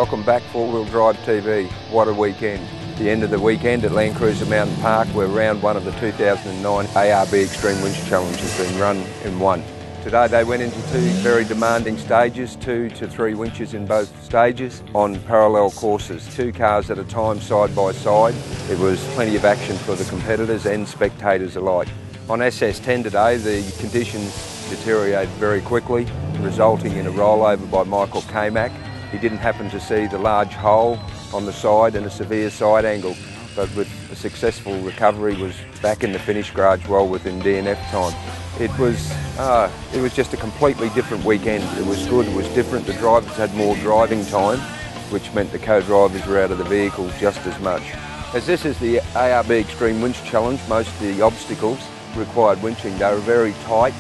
Welcome back, Four-Wheel Drive TV. What a weekend. The end of the weekend at Land Cruiser Mountain Park, where round one of the 2009 ARB Xtreme Winch Challenge has been run and won. Today they went into two very demanding stages, 2 to 3 winches in both stages on parallel courses, 2 cars at a time side by side. It was plenty of action for the competitors and spectators alike. On SS10 today, the conditions deteriorated very quickly, resulting in a rollover by Michael K-Mac. He didn't happen to see the large hole on the side and a severe side angle, but with a successful recovery was back in the finish garage well within DNF time. It was just a completely different weekend. It was good, it was different. The drivers had more driving time, which meant the co-drivers were out of the vehicle just as much. As this is the ARB Xtreme Winch Challenge, most of the obstacles required winching. They were very tight,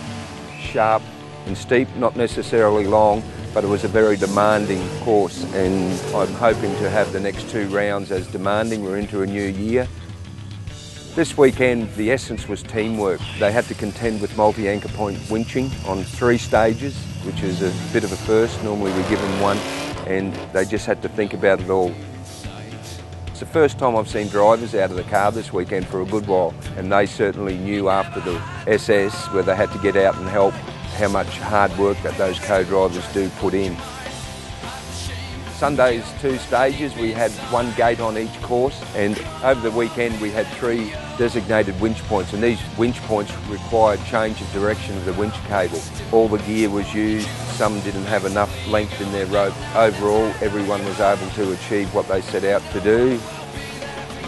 sharp and steep, not necessarily long, but it was a very demanding course, and I'm hoping to have the next 2 rounds as demanding. We're into a new year. This weekend, the essence was teamwork. They had to contend with multi-anchor point winching on 3 stages, which is a bit of a first. Normally we give them 1, and they just had to think about it all. It's the first time I've seen drivers out of the car this weekend for a good while, and they certainly knew after the SS, where they had to get out and help, how much hard work that those co-drivers do put in. Sunday's 2 stages, we had 1 gate on each course, and over the weekend we had 3 designated winch points, and these winch points required change of direction of the winch cable. All the gear was used, some didn't have enough length in their rope. Overall, everyone was able to achieve what they set out to do.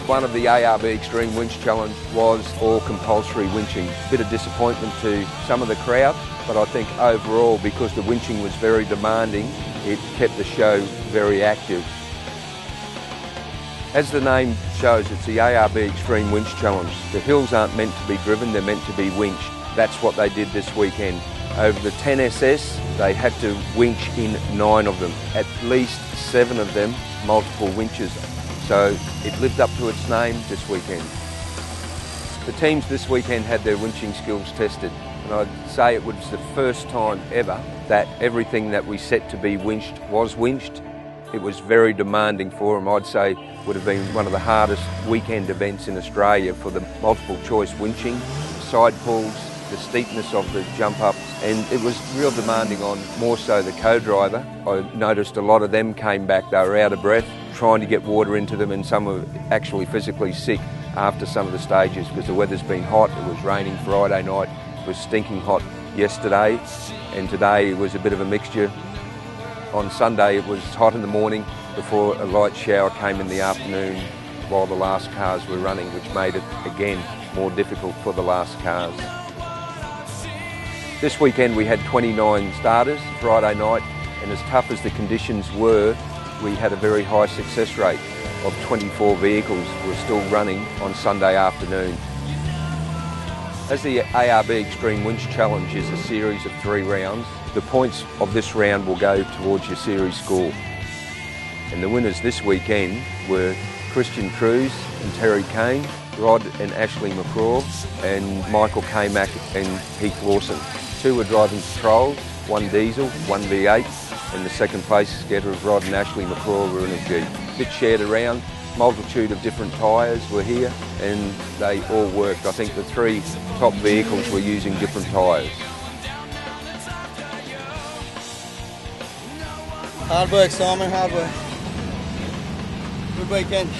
One of the ARB Xtreme Winch Challenge was all compulsory winching. A bit of disappointment to some of the crowd, but I think overall, because the winching was very demanding, it kept the show very active. As the name shows, it's the ARB Xtreme Winch Challenge. The hills aren't meant to be driven, they're meant to be winched. That's what they did this weekend. Over the 10 SS, they had to winch in 9 of them. At least 7 of them, multiple winches. So it lived up to its name this weekend. The teams this weekend had their winching skills tested, and I'd say it was the first time ever that everything that we set to be winched was winched. It was very demanding for them. I'd say would have been one of the hardest weekend events in Australia for the multiple choice winching, side pulls, the steepness of the jump ups, and it was real demanding on more so the co-driver. I noticed a lot of them came back, they were out of breath, trying to get water into them, and some were actually physically sick after some of the stages because the weather's been hot. It was raining Friday night, it was stinking hot yesterday, and today it was a bit of a mixture. On Sunday it was hot in the morning before a light shower came in the afternoon while the last cars were running, which made it again more difficult for the last cars. This weekend we had 29 starters Friday night, and as tough as the conditions were, we had a very high success rate of 24 vehicles were still running on Sunday afternoon. As the ARB Xtreme Winch Challenge is a series of 3 rounds, the points of this round will go towards your series score. And the winners this weekend were Christian Cruz and Terry Kane, Rod and Ashley McCraw, and Michael K-Mac and Heath Lawson. 2 were driving patrols, 1 diesel, 1 V8, and the second place together of Rod and Ashley McCraw were in a Jeep. Bit shared around, multitude of different tyres were here, and they all worked. I think the 3 top vehicles were using different tyres. Hard work, Simon, hard work. Good weekend.